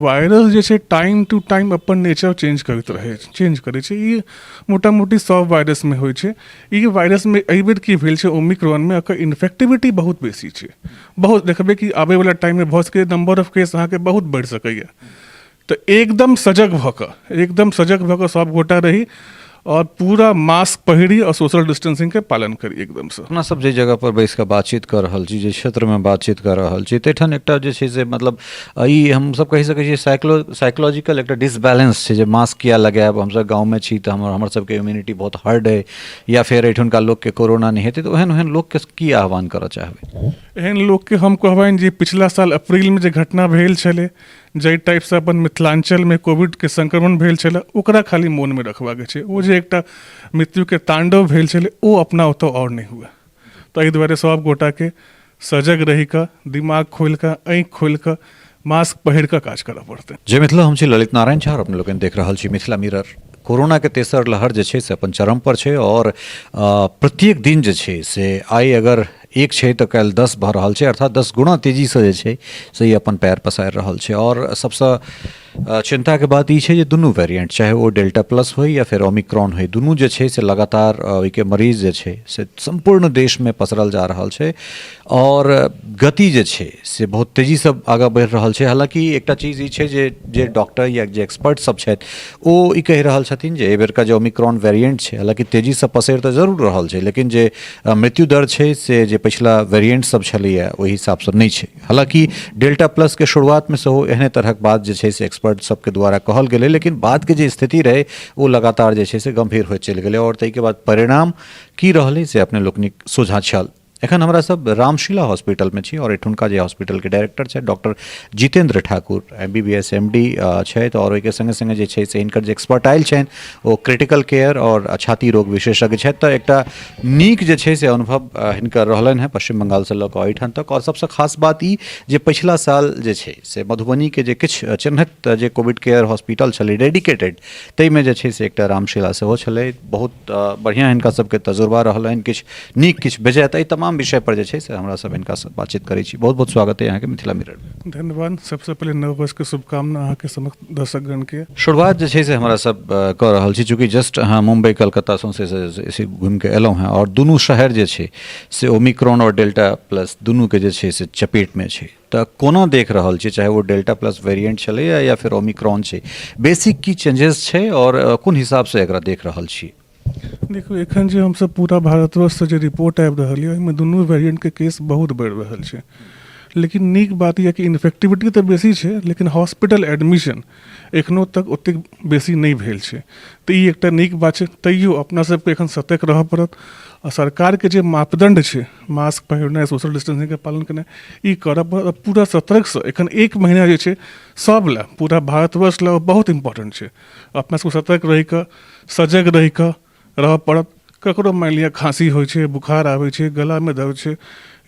Virus जे छै time to time अपन नेचर चेंज करै छै। ई मोटा मोटी सब वायरस में होइ छै। ई वायरस में एहि बेर की भेल छै ओमिक्रॉन में एकर इन्फेक्टिविटी बहुत बेसी छै। बहुत देखबे कि आबे वाला टाइम में भऽ सकै नंबर ऑफ केस अहाँके बहुत बढ़ि सकैए। तऽ एकदम सजग भऽ कऽ सब गोटा रही और पूरा मास्क पहिरी और सोशल डिस्टेंसिंग के पालन करी एकदम से। अपना सब जे जगह पर बैस कऽ बातचीत कर रहल छी, जे क्षेत्र में बातचीत कर रहल छी, तैठाम एकटा जे छै से मतलब ई हम सब कहि सकै छियै साइकोलॉजिकल एकटा डिसबैलेंस छै जे मास्क किया लगायब, हमसब गाँव में छी तऽ हमर सबके इम्यूनिटी बहुत हार्ड है, या फिर एहिठुनका लोग के कोरोना नहीं हेतै, तऽ ओहन लोग के की आह्वान करऽ चाहबै? एहन लोग के हम कहबनि जे पिछला साल अप्रैल में जे घटना भेल छलै, जाहि टाइप से अपन मिथिलांचल में कोविड के संक्रमण भेल छलै, ओकरा खाली मोन में रखबाक छै। ओ जे एकटा मृत्यु के तांडव भेल छलै ओ अपना ओतऽ और नहीं हुए। तो एहि दुआरे सब गोटा के सजग रही कऽ, दिमाग खोल कऽ, आँखि खोल कऽ, मास्क पहिर कऽ काज करऽ पड़तै। जय मिथिला, हम छी ललित नारायण झा और अपने लोग देख रहल छी मिथिला मिरर। कोरोना के तेसर लहर जे छै से अपन चरम पर छै और प्रत्येक दिन जे छै से आइ अगर एक छै तऽ काल्हि 10 भऽ रहल छै, अर्थात 10 गुना तेजी से जे छै से ई अपन पैर पसारि रहल छै। और सबसँ चिंता के बात ई छै जे दुनू वेरिएंट, चाहे वो डेल्टा प्लस हो या फिर ओमिक्रॉन हो, दुनू जे छै से लगातार ओहिके मरीज जे छै से संपूर्ण देश में पसरल जा रहल छै और गति जे छै से बहुत तेजी से आगाँ बढ़ि रहल छै। हालांकि एकटा चीज ई छै जे डॉक्टर या जे एक्सपर्ट सब छथि ओ ई कहि रहल छथिन जे एहि बेरका जे ओमिक्रॉन वेरिएंट छै, हालांकि तेजी से पसरि तऽ जरूर रहल छै, लेकिन जे मृत्यु दर छै से जे पिछला वेरिएंट सब छलैए ओहि हिसाब से नहीं छै। हालांकि डेल्टा प्लस के शुरुआत में सेहो एहने तरहक बात जे छै से एक्सपर्ट सबके द्वारा कहल गेलै, लेकिन बाद के जे स्थिति रहे वो लगातार जे छै से गंभीर होइत चलि गेलै और ताहि के बाद परिणाम की रहलै से अपने लोकनिक सोझा छल। एखन हमरा सब रामशिला हॉस्पिटल में छी और एठुनका जे हॉस्पिटल के डायरेक्टर छै doctor Jitendra Thakur MBBS MD छथि और ओहिके संगे संगे जे छै से हिनकर जे एक्सपर्टाइल छनि ओ क्रिटिकल केयर और छाती रोग विशेषज्ञ छथि। तऽ एकटा नीक जे छै से अनुभव हिनकर रहलनि हैं पश्चिम बंगाल से लऽ कऽ एहिठाम तक। और सबसँ खास बात ई जे पिछला साल जे छै से मधुबनी के जे किछु चिन्हित जे कोविड केयर हॉस्पिटल छलै डेडिकेटेड, ताहिमे जे छै से एकटा रामशिला सेहो छलै। बहुत बढ़िआँ हिनका सबके तजुर्बा रहलनि, किछु नीक किछु बेजाय। तऽ तमाम विषय पर जे छै से हमरा सब हिनका से बातचीत करै छी। बहुत बहुत स्वागत है यहाँ के मिथिला मिरर में। धन्यवाद। सबसे पहले नववर्ष के शुभकामना अहाँ के समस्त दर्शकगण के। शुरुआत जे छै से हमरा सब कऽ रहल छी, चूँकि जस्ट अहाँ मुंबई कलकत्ता से घूमि के एलहुँ हैं और दुनू शहर जे छै से ओमिक्रॉन और डेल्टा प्लस दुनू के जे छै से चपेट में छै। तऽ कोना देख रहल छी, चाहे वो डेल्टा प्लस वेरिएंट छलै या फिर ओमिक्रॉन छै, बेसिक की चेंजेस छै और कोन हिसाब से एकरा देख रहल छी? देखो एखन जे हमसब पूरा भारतवर्ष से जे रिपोर्ट आबि रहल है ओहिमे दुनू वेरिएंट के केस बहुत बढ़ि रहल छै। लेकिन नीक बात यह कि इन्फेक्टिविटी तऽ बेसी छै, लेकिन हॉस्पिटल एडमिशन एखनो तक ओतेक बेसी नहीं भेल छै। तऽ ई एकटा नीक बात छै। तैयो अपना सबके एखन सतर्क रहऽ पड़त और सरकार के जे मापदंड छै मास्क पहिरनाइ, सोशल डिस्टेंसिंग के पालन करनाइ, ई करऽ पड़त। पूरा सतर्क से एखन 1 महीना जे छै सब ला, पूरा भारतवर्ष ला बहुत इम्पोर्टेंट छै। अपना सबके सतर्क रहि कऽ, सजग रहि कऽ रहऽ पड़त। ककरो मान लिअ खांसी होइ छै, बुखार आबै छै, गला में दर्द छै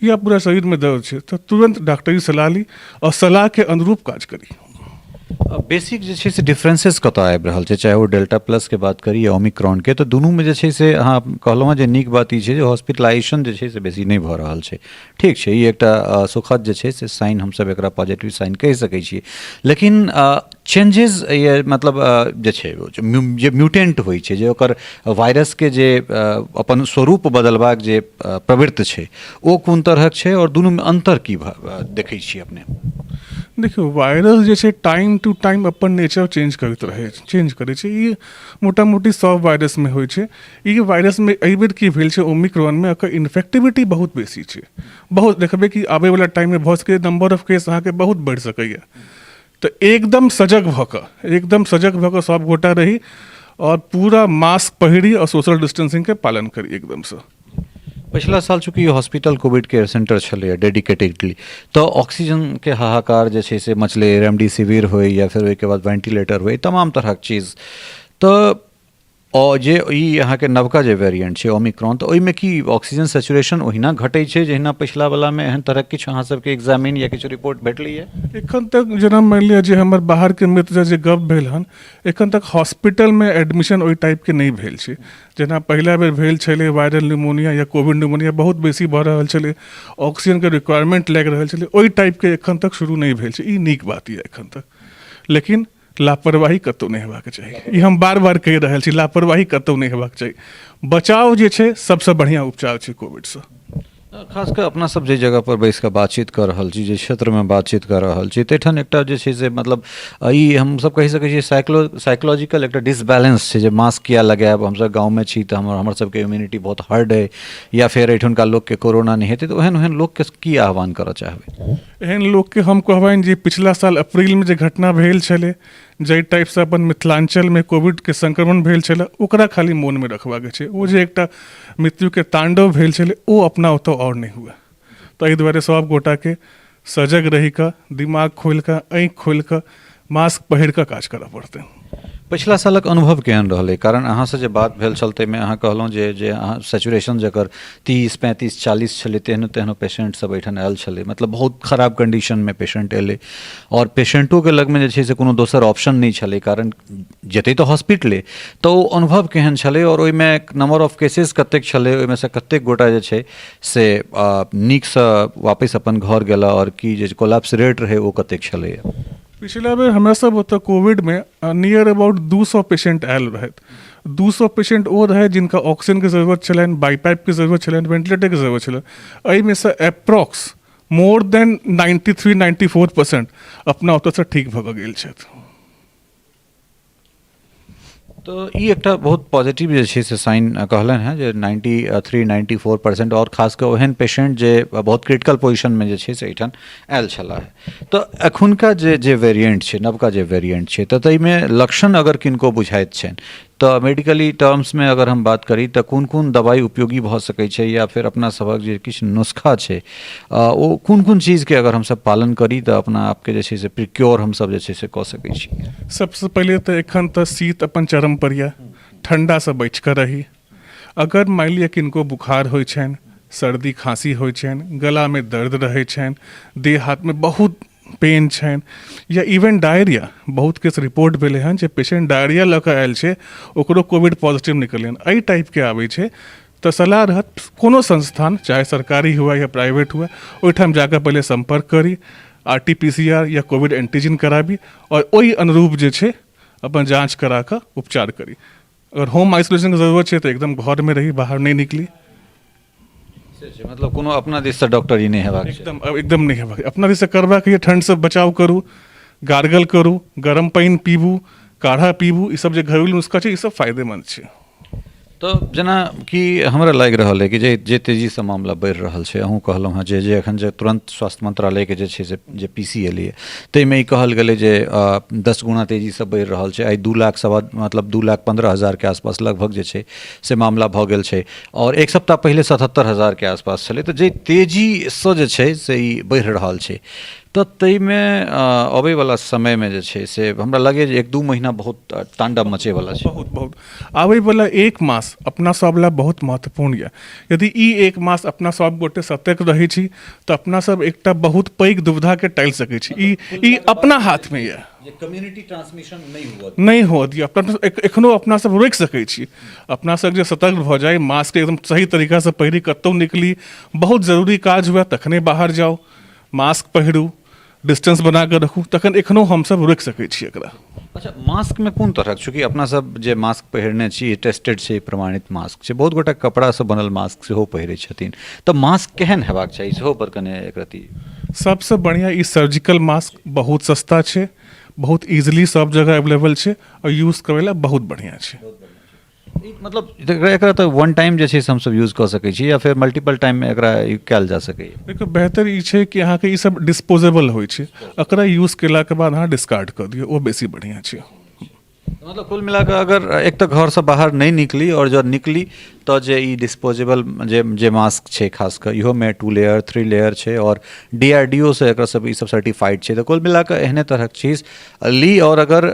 या पूरा शरीर में दर्द छै तऽ तुरंत डॉक्टरी सलाह ली और सलाह के अनुरूप काज करी। बेसिक जे छै से डिफरेंसेस कतऽ आबि रहल छै, चाहे वो डेल्टा प्लस के बात करी या ओमिक्रॉन के, तऽ दुनू में जे छै से अहाँ कहलहुँ हैं जे नीक बात ई छै जे हॉस्पिटलाइजेशन जे छै से बेसी नहीं भऽ रहल छै। ठीक छै, ई एकटा सुखद जे छै से साइन, हमसब एकरा पॉजिटिव साइन कहि सकै छियै। लेकिन चेंजेस ये मतलब जे छै जे म्यूटेंट होइ छै, जे ओकर वायरस के जे अपन स्वरूप बदलबाक जे प्रवृत्ति छै ओ कोन तरहक छै और दुनू में अंतर की देखै छियै अपने? देखियो वायरस जे छै टाइम टू टाइम अपन नेचर चेंज करै छै। ई मोटा मोटी सब वायरस में होइ छै। ई वायरस में एहि बेर की भेल छै ओमिक्रॉन में एकर इन्फेक्टिविटी बहुत बेसी छै। बहुत देखबे कि आबे वाला टाइम में भऽ सकै नंबर ऑफ केस अहाँ के बहुत बढ़ि सकैए। तऽ एकदम सजग भऽ कऽ सब गोटा रही और पूरा मास्क पहिरी और सोशल डिस्टेंसिंग के पालन करी एकदम से। पिछला साल चूँकि हॉस्पिटल कोविड केयर सेंटर छलै डेडिकेटेडली, तो ऑक्सीजन के हाहाकार जे छै से मचलै, रेमडेसिविर होय या फिर ओहिके बाद वेंटिलेटर होय, तमाम तरहक चीज। तऽ और जे ई अहाँके नवका जे वेरिएंट छै ओमिक्रॉन, तऽ ओहिमे की ऑक्सीजन सैचुरेशन ओहिना घटै छै जहिना पिछला वाला में? एहन तरहक किछु अहाँ सबके एग्जामिन या किछु रिपोर्ट भेटलैए? एखन तक जेना मान लिअ जे हमर बाहर के मित्र जे गप भेल हन, एखन तक हॉस्पिटल में एडमिशन ओहि टाइप के नहीं भेल छै। जेना पहिला बेर भेल छलै वायरल न्यूमोनिया या कोविड न्यूमोनिया बहुत बेसी भऽ रहल छलै, ऑक्सीजन के रिक्वायरमेंट लागि रहल छलै, ओहि टाइप के एखन तक शुरू नहीं भेल छै। ई नीक बात यऽ एखन तक। लेकिन लापरवाही कतौ नहीं हेबाक चाही। ई हम बार बार कहि रहल छी, लापरवाही कतौ नहीं हेबाक चाही। बचाव जे छै सबसे बढ़िया उपचार छै कोविड से। खासकर अपना सब जे जगह पर बैस कऽ बातचीत कर रहल छी, जे क्षेत्र में बातचीत कर रहल छी, तैठाम एकटा जे छै से मतलब ई हम सब कहि सकै छी साइकोलॉजिकल एकटा डिसबैलेंस छै जे मास्क किया लगायब, हमसब गाँव में छी तऽ हमर सबके इम्यूनिटी बहुत हार्ड है, या फिर एहिठुनका लोकके कोरोना नहीं हेतै, तऽ ओहन ओहन लोकके की आह्वान करऽ चाहबै? एहन लोकके हम कहबनि जे पिछला साल अप्रैल में जे घटना भेल छलै, जाहि टाइप से अपन मिथिलांचल में कोविड के संक्रमण भेल छलै, ओकरा खाली मोन में रखबाक छै। ओ जे एकटा मृत्यु के तांडव भेल छलै, ओ अपना ओतऽ और नहीं हुए। तो एहि दुआरे सब गोटा के सजग रही कऽ, दिमाग खोलि कऽ, आँखि खोलि कऽ, मास्क पहिर कऽ काज करऽ पड़तै। पिछला सालक अनुभव केहन रहलै? कारण अहाँ से जे बात भेल छल ताहिमे अहाँ कहलहुँ जे अहाँ सैचुरेशन जकर 30, 35, 40 छलै, तेहनो तेहनो पेशेंट सब एहिठाम आयल छलै, मतलब बहुत खराब कंडीशन में पेशेंट एलै, और पेशेंटो के लग में जे छै से कोनो दोसर ऑप्शन नहीं छलै, कारण जेतै तऽ हॉस्पिटले। तऽ ओ अनुभव केहन छलै, और ओहिमे नंबर ऑफ केसेस कतेक छलै, ओहिमे से कतेक गोटा जे छै से नीकसँ वापस अपन घर गेला, और की जे कोलैप्स रेट रहै ओ कतेक छलै? पिछला बेर हमरा सब ओतऽ कोविड में नियर अबाउट 200 पेशेंट आयल रहथि। 200 पेशेंट ओ रहे जिनका ऑक्सीजन के जरूरत छलनि, बाईपाइप के जरूरत छलनि, वेंटिलेटर के जरूरत छलनि। एहिमे से अप्रॉक्स मोर देन 93-94% अपना ओतऽ से ठीक भऽ गेल छथि। तो ई एकटा बहुत पॉजिटिव जे छै से साइन कहलनि हैं जे 93-94%, और खासकर ओहन पेशेंट जे बहुत क्रिटिकल पोजिशन में जे छै से एहिठाम आयल छला है। तो एखुनका जे वेरिएंट छै, नवका जे वेरिएंट छै, तऽ ताहिमे लक्षण अगर किनको बुझाइत छनि, तऽ मेडिकली टर्म्स में अगर हम बात करी तऽ कोन कोन दवाई उपयोगी भऽ सकै छै, या फिर अपना सबक जे किछु नुस्खा छै ओ कोन कोन चीज़ के अगर हमसब पालन करी तऽ अपना आपके जे छै से प्रिक्योर हमसब जे छै से कऽ सकै छी? सबसे पहले तो एखन तऽ शीत अपन चरम पर यऽ, ठंडा से बच कऽ रही। अगर मान लिअ किनको बुखार होइ छनि, सर्दी खांसी होइ छनि, गला में दर्द रहै छनि, देह हाथ में बहुत पेन छनि, या इवन डायरिया, बहुत केस रिपोर्ट भेलै हन जे पेशेंट डायरिया लऽ कऽ आयल छै, ओकरो कोविड पॉजिटिव निकललै हन, एहि टाइप के आबै छै, तऽ सलाह रहत कोनो संस्थान, चाहे सरकारी हुआ या प्राइवेट हुआ, ओहिठाम जाकर पहले संपर्क करी, RT-PCR या कोविड एंटीजन कराबी, और ओहि अनुरूप जे छै अपन जांच करा कऽ उपचार करी। अगर होम आइसोलेशन की जरूरत छै तो एकदम घर में रही, बाहर नहीं निकली। मतलब कोनो अपना दिस से डॉक्टर ही नहीं हेबाक छै? एकदम नहीं हेबाक। अपना दिस से करबाक ये, ठंड से बचाव करू, गार्गल करू, गरम पानी पीबू, काढ़ा पीबू, ई सब जे घरेलू नुस्खा छै, ई सब फायदेमंद छै। तो जेना कि हमरा लागि रहल है कि जे तेजी से मामला बढ़ि रहल छै, अहूँ कहलहुँ हँ जे एखन जे तुरंत स्वास्थ्य मंत्रालय के जे छै से जे PC एलियै, ताहिमे ई कहल गेलै जे 10 गुना तेजी से बढ़ि रहल छै। आइ 2,15,000 के आसपास लगभग जे छै से मामला भऽ गेल छै, और एक सप्ताह पहिले 77,000 के आसपास छलै। तऽ जे तेजीसँ जे छै से ई बढ़ि रहल छै, तऽ ताहिमे अबैवला समयमे जे छै से हमरा लगे जे 1-2 महीना बहुत तांडव मचेवला छै। बहुत आबैवला 1 मास अपना सब ला बहुत महत्वपूर्ण यऽ। यदि ई 1 मास अपना सब गोटे सतर्क रहै छी तऽ अपना सब एकटा बहुत पैघ दुविधा के टालि सकै छी। ई अपना हाथ में यऽ। कम्युनिटी ट्रांसमिशन नहीं हुआ दिया, एखनो अपना सब रोकि सकै छी। अपना सब जे सतर्क भऽ जाए, मास्क एकदम सही तरीका से पहिरी, कतौ निकली, बहुत जरूरी काज हुआ तखने बाहर जाओ, मास्क पहिरू, डिस्टेंस बना कऽ रखू, तखन एखनो हमसब रोकि सकै छी एकरा। अच्छा, मास्क में कोन तरहक, चूँकि अपना सब जे मास्क पहिरने छी टेस्टेड छै, प्रमाणित मास्क छै, बहुत गोटा कपड़ा से बनल मास्क सेहो पहिरै छथिन, तऽ मास्क केहन हेबाक चाही सेहो पर कने एक रति? सबसे बढ़िया ई सर्जिकल मास्क बहुत सस्ता छै, बहुत इजीली सब जगह अवेलेबल छै, और यूज करे ला बहुत बढ़िया छै। मतलब एकरा तऽ वन टाइम जे छै से हमसब यूज कऽ सकै छी, या फिर मल्टीपल टाइम में एकरा कयल जा सकैए? देखियौ, बेहतर ई छै कि अहाँके ई सब डिस्पोजेबल होइ छै, एकरा यूज केलाके बाद अहाँ डिस्कार्ड कऽ दियौ, ओ बेसी बढ़िया छै। मतलब कुल मिला कऽ अगर एक तऽ घर से बाहर नहीं निकली, और जब निकली तो जे ई डिस्पोजेबल जे मास्क छै, खासकर इहो में 2 लेयर 3 लेयर छै, और DRDO से एकरा सब ई सब सर्टिफाइड छै। तो कुल मिला कऽ एहने तरहक चीज ली, और अगर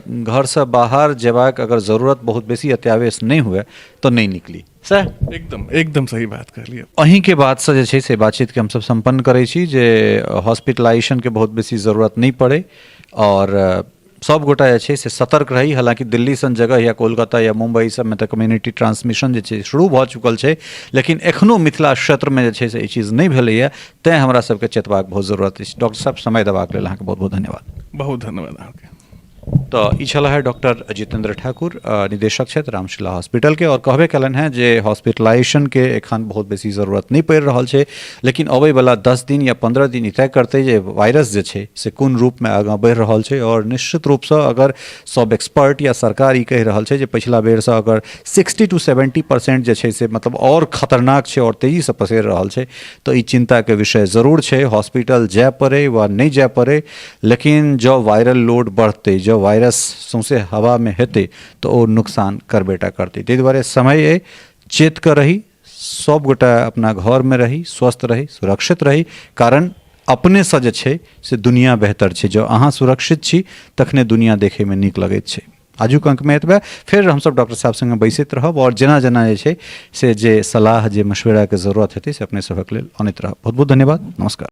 घर से बाहर जेबाक अगर जरूरत बहुत बेसी अत्यावश्यक नहीं हुए तो नहीं निकली। सर एकदम सही बात कहलिए। अहीं के बात से जे छै से बातचीत के हमसब संपन्न करै छी जे हॉस्पिटलाइजेशन के बहुत बेसी जरूरत नहीं पड़े, और सब गोटा जे छै से सतर्क रही। हालांकि दिल्ली सन जगह या कोलकाता या मुंबई सब में तऽ कम्युनिटी ट्रांसमिशन जे छै शुरू भऽ चुकल छै, लेकिन एखनो मिथिला क्षेत्र में जे छै से ई चीज नहीं भेलैए, तेँ हमरा सबके चेतबाक बहुत जरूरत अछि। डॉक्टर साहब, समय देबाक लेल अहाँके बहुत बहुत धन्यवाद। बहुत धन्यवाद अहाँके। तो ई छला है डॉक्टर जितेंद्र ठाकुर निदेशक क्षेत्र रामशिला हॉस्पिटल के, और कहबे कलन है जे हॉस्पिटलाइजेशन के एखन बहुत बेसी जरूरत नहीं पड़ रहा है, लेकिन अबै वाला 10 दिन या 15 दिन ई तय करते जे वायरस जे छै से कोन रूप में आगाँ बढ़ि रहल छै। और निश्चित रूप से अगर सब एक्सपर्ट या सरकार ई कहि रहल छै जे पिछला बेर से अगर 60 to 70% जे छै से मतलब और खतरनाक छै और तेजी से पसरि रहल छै, तो ई चिंता के विषय जरूर छै। हॉस्पिटल जाय पड़े वा नहीं जाय पड़े, लेकिन जो वायरल लोड बढ़ते, जो वायरस सौंसे हवा में हेते, तो वो नुकसान करबेटा करते। ताहि दुआरे समय है चेत कर रही, सब गोटा अपना घर में रही, स्वस्थ रही, सुरक्षित रही, कारण अपने से जे छै से दुनिया बेहतर छै। जो अहाँ सुरक्षित छी तखने दुनिया देखे में नीक लगैत छै। आजुक अंक में एतबे, फिर हम सब डॉक्टर साहब संगे बैसैत रहब और जेना जेना जे छै से जे सलाह जे मशवरा के जरूरत हेतै से अपने सभक लेल अनैत रहब। बहुत बहुत धन्यवाद, नमस्कार।